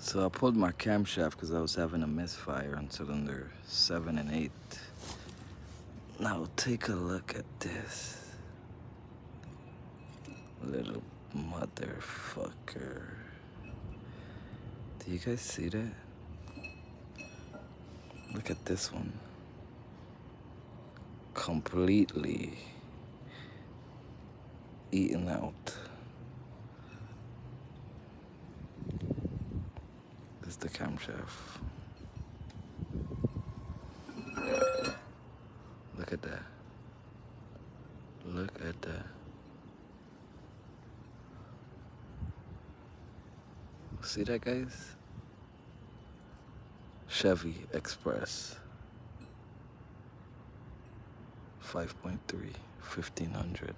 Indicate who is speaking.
Speaker 1: So I pulled my camshaft because I was having a misfire on cylinder 7 and 8. Now take a look at this. Little motherfucker. Do you guys see that? Look at this one. Completely eaten out. This is the camshaft. Look at that. Look at that. See that, guys? Chevy Express. 5.3, 1500.